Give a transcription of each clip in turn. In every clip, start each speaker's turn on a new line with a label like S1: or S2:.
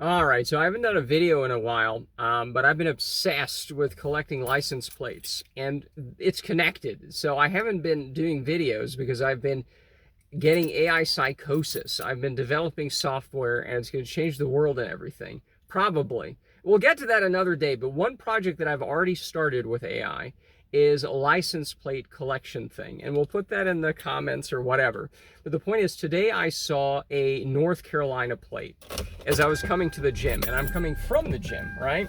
S1: All right, so I haven't done a video in a while, but I've been obsessed with collecting license plates, and it's connected. So I haven't been doing videos because I've been getting AI psychosis. I've been developing software, and it's going to change the world and everything. Probably. We'll get to that another day, but one project that I've already started with AI is a license plate collection thing, and we'll put that in the comments or whatever. But the point is, today I saw a North Carolina plate as I was coming to the gym, and I'm coming from the gym, right?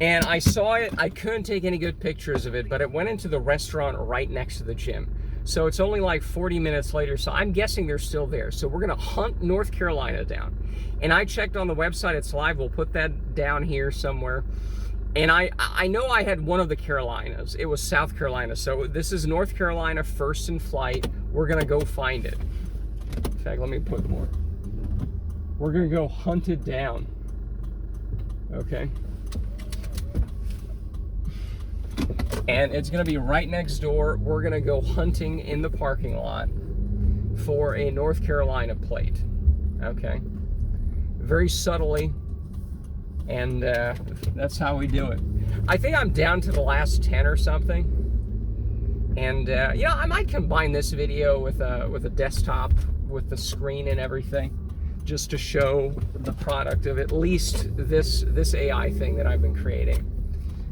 S1: And I saw it, I couldn't take any good pictures of it, but it went into the restaurant right next to the gym. So it's only like 40 minutes later, so I'm guessing they're still there. So we're gonna hunt North Carolina down. And I checked on the website, it's live, we'll put that down here somewhere. And I know I had one of the Carolinas, it was South Carolina. So this is North Carolina first in flight. We're gonna go find it. In fact, let me put more. We're gonna go hunt it down, okay? And it's gonna be right next door. We're gonna go hunting in the parking lot for a North Carolina plate, okay? Very subtly, and that's how we do it. I think I'm down to the last 10 or something. And yeah, I might combine this video with a desktop with the screen and everything, just to show the product of at least this AI thing that I've been creating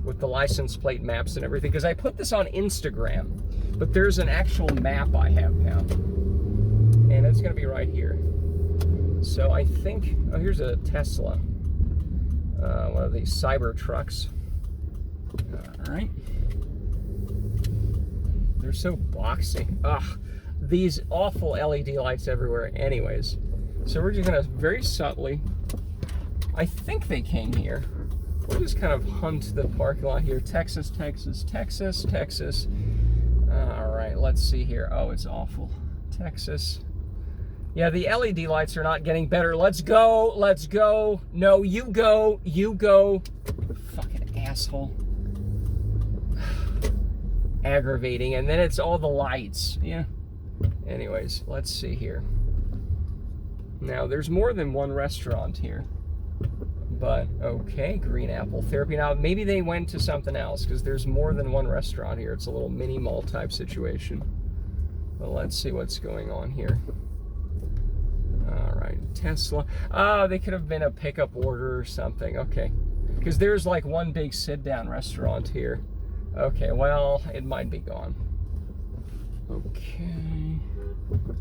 S1: with the license plate maps and everything, because I put this on Instagram, but there's an actual map I have now, and it's gonna be right here. So I think, oh, here's a Tesla, one of these cyber trucks. All right, they're so boxy. Ugh, these awful LED lights everywhere. Anyways, so we're just gonna very subtly, I think they came here. We'll just kind of hunt the parking lot here. Texas, Texas, Texas, Texas. All right, let's see here. Oh, it's awful. Texas. Yeah, the LED lights are not getting better. Let's go, let's go. No, you go, you go. Fucking asshole. Aggravating, and then it's all the lights. Yeah. Anyways, let's see here. Now, there's more than one restaurant here. But, okay, green apple therapy. Now, maybe they went to something else, because there's more than one restaurant here. It's a little mini mall type situation. But let's see what's going on here. All right, Tesla. Oh, they could have been a pickup order or something. Okay, because there's like one big sit-down restaurant here. Okay, well, it might be gone. Okay.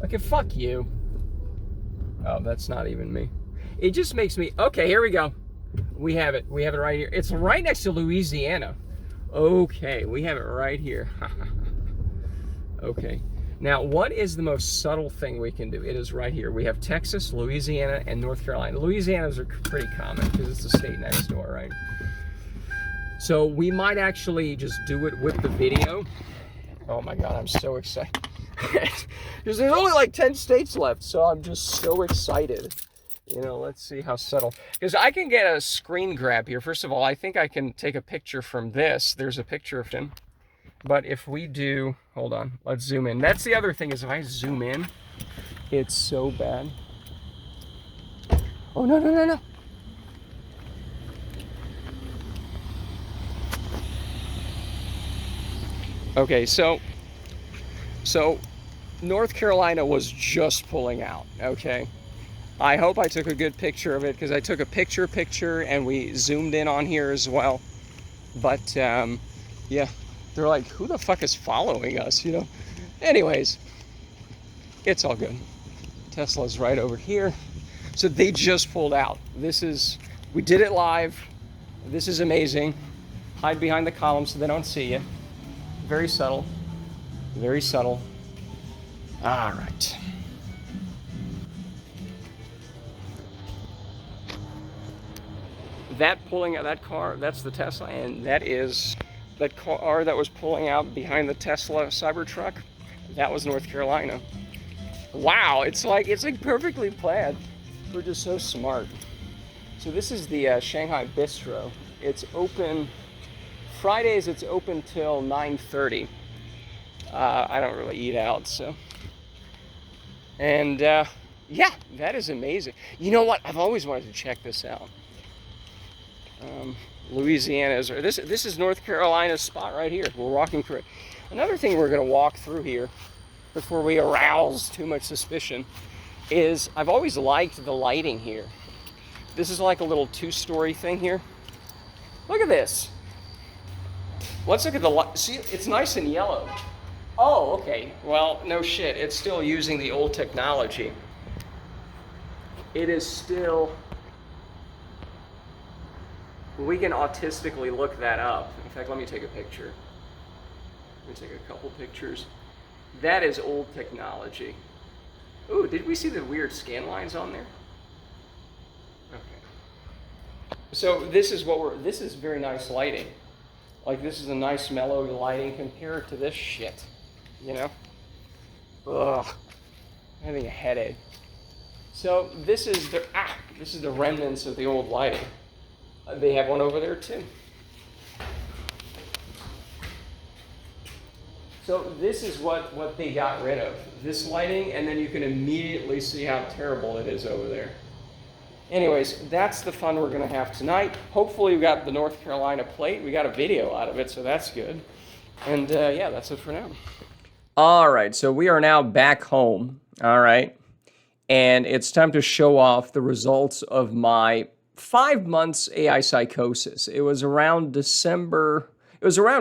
S1: Okay, fuck you. Oh, that's not even me. It just makes me... Okay, here we go. We have it. We have it right here. It's right next to Louisiana. Okay, we have it right here. Okay. Now, what is the most subtle thing we can do? It is right here. We have Texas, Louisiana, and North Carolina. Louisiana's are pretty common because it's the state next door, right? So we might actually just do it with the video. Oh my God, I'm so excited. Because there's only like 10 states left, so I'm just so excited. You know, let's see how subtle. Because I can get a screen grab here. First of all, I think I can take a picture from this. There's a picture of him. But if we do, hold on, let's zoom in. That's the other thing, is if I zoom in, it's so bad. Oh, no, no, no, no. Okay, so North Carolina was just pulling out, okay? I hope I took a good picture of it, because I took a picture and we zoomed in on here as well. But yeah, they're like, who the fuck is following us, you know? Anyways, it's all good. Tesla's right over here. So they just pulled out. We did it live. This is amazing. Hide behind the column so they don't see you. Very subtle, very subtle. All right. That pulling out that car, that's the Tesla, and that is that car that was pulling out behind the Tesla Cybertruck. That was North Carolina. Wow, it's like perfectly planned. We're just so smart. So this is the Shanghai Bistro. It's open Fridays. It's open till 9:30. I don't really eat out, so. And Yeah, that is amazing. You know what? I've always wanted to check this out. Louisiana is, or this is North Carolina's spot right here. We're walking through it. Another thing we're going to walk through here before we arouse too much suspicion is I've always liked the lighting here. This is like a little two-story thing here. Look at this. Let's look at the light. See, it's nice and yellow. Oh, okay. Well, no shit. It's still using the old technology. It is still... We can autistically look that up. In fact, let me take a picture. Let me take a couple pictures. That is old technology. Ooh, did we see the weird scan lines on there? Okay. So this is this is very nice lighting. Like, this is a nice mellow lighting compared to this shit, you know? Ugh, I'm having a headache. So this is the remnants of the old lighting. They have one over there too. So this is what they got rid of, this lighting, and then you can immediately see how terrible it is over there. Anyways, that's the fun we're going to have tonight. Hopefully we got the North Carolina plate. We got a video out of it, so that's good. And yeah, that's it for now. All right, so we are now back home, all right? And it's time to show off the results of my 5 months AI psychosis. It was around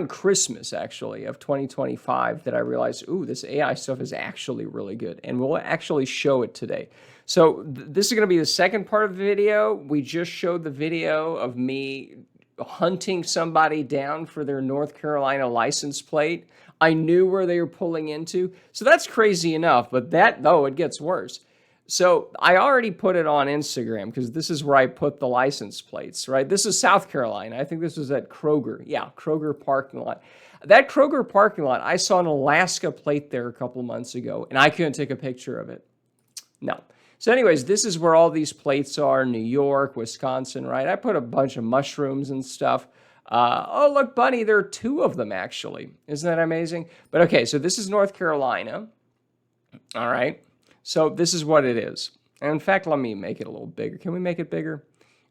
S1: Christmas, actually, of 2025 that I realized, ooh, this AI stuff is actually really good. And we'll actually show it today. So this is going to be the second part of the video. We just showed the video of me hunting somebody down for their North Carolina license plate. I knew where they were pulling into. So that's crazy enough, but it gets worse. So I already put it on Instagram because this is where I put the license plates, right? This is South Carolina. I think this was at Kroger. Yeah, Kroger parking lot. That Kroger parking lot, I saw an Alaska plate there a couple months ago, and I couldn't take a picture of it. No. So anyways, this is where all these plates are, New York, Wisconsin, right? I put a bunch of mushrooms and stuff. Oh, look, Bunny, there are 2 of them, actually. Isn't that amazing? But okay, so this is North Carolina. All right. So this is what it is. And in fact, let me make it a little bigger. Can we make it bigger?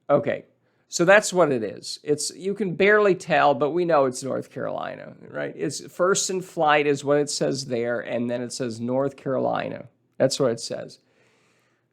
S1: Okay. So that's what it is. You can barely tell, but we know it's North Carolina, right? It's first in flight is what it says there, and then it says North Carolina. That's what it says.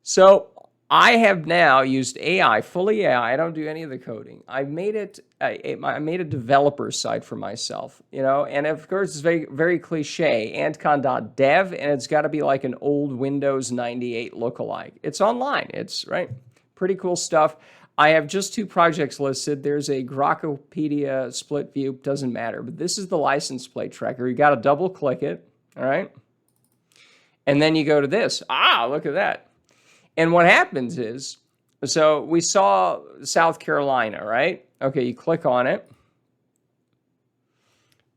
S1: So I have now used AI, fully AI. I don't do any of the coding. I made a developer site for myself, you know, and of course it's very, very cliche, antcon.dev, and it's got to be like an old Windows 98 lookalike. It's online. It's right. Pretty cool stuff. I have just 2 projects listed. There's a grokipedia split view. Doesn't matter, but this is the license plate tracker. You got to double click it. All right. And then you go to this. Look at that. And what happens is, so we saw South Carolina, right? Okay, you click on it.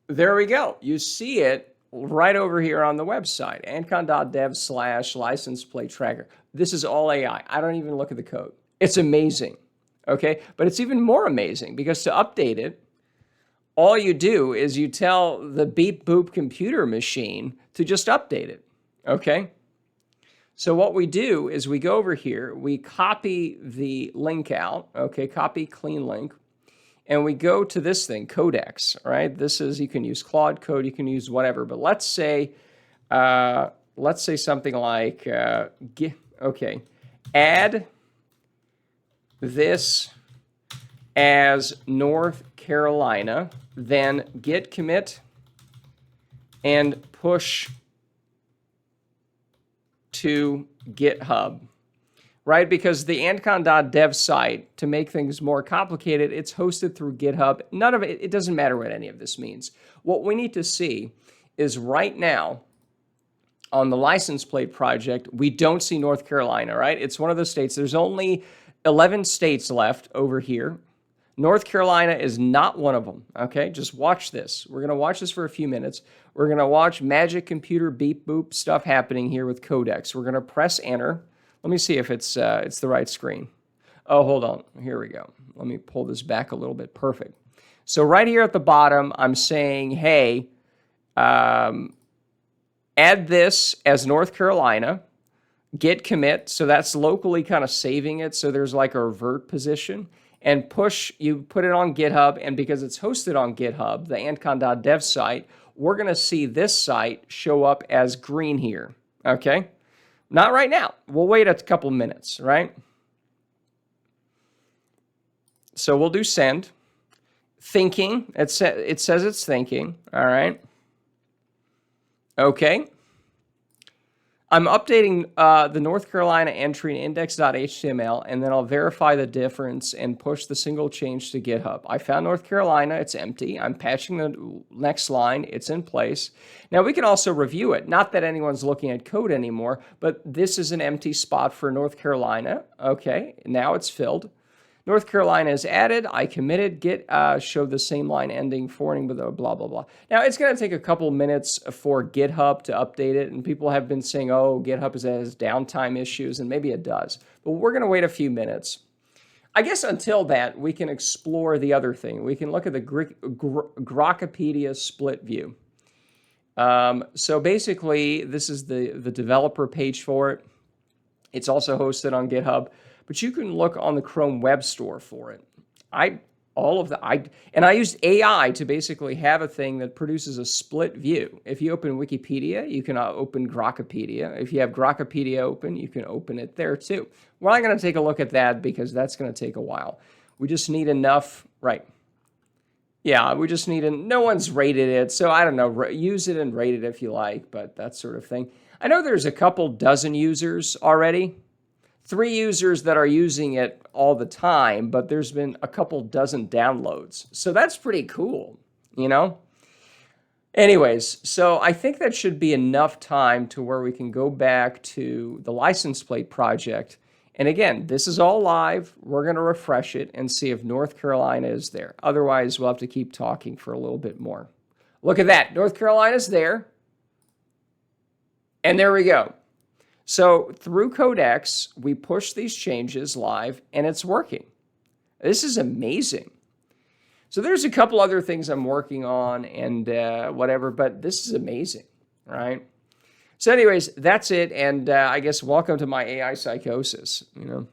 S1: There we go. You see it right over here on the website, antcon.dev/license plate tracker. This is all AI. I don't even look at the code. It's amazing, okay? But it's even more amazing because to update it, all you do is you tell the beep boop computer machine to just update it, okay? So what we do is we go over here, we copy the link out, okay, copy clean link, and we go to this thing, codex, right? This is, you can use Claude Code, you can use whatever, but let's say something like, add this as North Carolina, then git commit and push to GitHub, right? Because the antcon.dev site, to make things more complicated, it's hosted through GitHub. None of it, it doesn't matter what any of this means. What we need to see is right now on the license plate project, we don't see North Carolina, right? It's one of those states. There's only 11 states left over here. North Carolina is not one of them, okay? Just watch this. We're going to watch this for a few minutes. We're going to watch magic computer beep boop stuff happening here with codex. We're going to press enter. Let me see if it's the right screen. Oh, hold on. Here we go. Let me pull this back a little bit. Perfect. So right here at the bottom, I'm saying, hey, add this as North Carolina, git commit. So that's locally kind of saving it. So there's like a revert position. And push, you put it on GitHub. And because it's hosted on GitHub, the antcon.dev site, we're going to see this site show up as green here. Okay? Not right now. We'll wait a couple minutes, right? So we'll do send. Thinking. It says it's thinking. All right. Okay. I'm updating the North Carolina entry in index.html, and then I'll verify the difference and push the single change to GitHub. I found North Carolina. It's empty. I'm patching the next line. It's in place. Now, we can also review it. Not that anyone's looking at code anymore, but this is an empty spot for North Carolina. Okay, now it's filled. North Carolina is added. I committed. Git showed the same line ending, forwarding, blah, blah, blah, blah. Now, it's going to take a couple minutes for GitHub to update it. And people have been saying, oh, GitHub has downtime issues. And maybe it does. But we're going to wait a few minutes. I guess until that, we can explore the other thing. We can look at the grokipedia split view. So basically, this is the developer page for it. It's also hosted on GitHub. But you can look on the Chrome Web Store for it. I used AI to basically have a thing that produces a split view. If you open Wikipedia, you can open Grokipedia. If you have Grokipedia open, you can open it there too. We're not going to take a look at that because that's going to take a while. We just need enough, right? Yeah, we just need no one's rated it, so I don't know, use it and rate it if you like, but that sort of thing. I know there's a couple dozen users already. 3 users that are using it all the time, but there's been a couple dozen downloads. So that's pretty cool, you know? Anyways, so I think that should be enough time to where we can go back to the license plate project. And again, this is all live. We're going to refresh it and see if North Carolina is there. Otherwise, we'll have to keep talking for a little bit more. Look at that. North Carolina's there. And there we go. So through Codex, we push these changes live, and it's working. This is amazing. So there's a couple other things I'm working on and whatever, but this is amazing, right? So anyways, that's it, and I guess welcome to my AI psychosis, you know.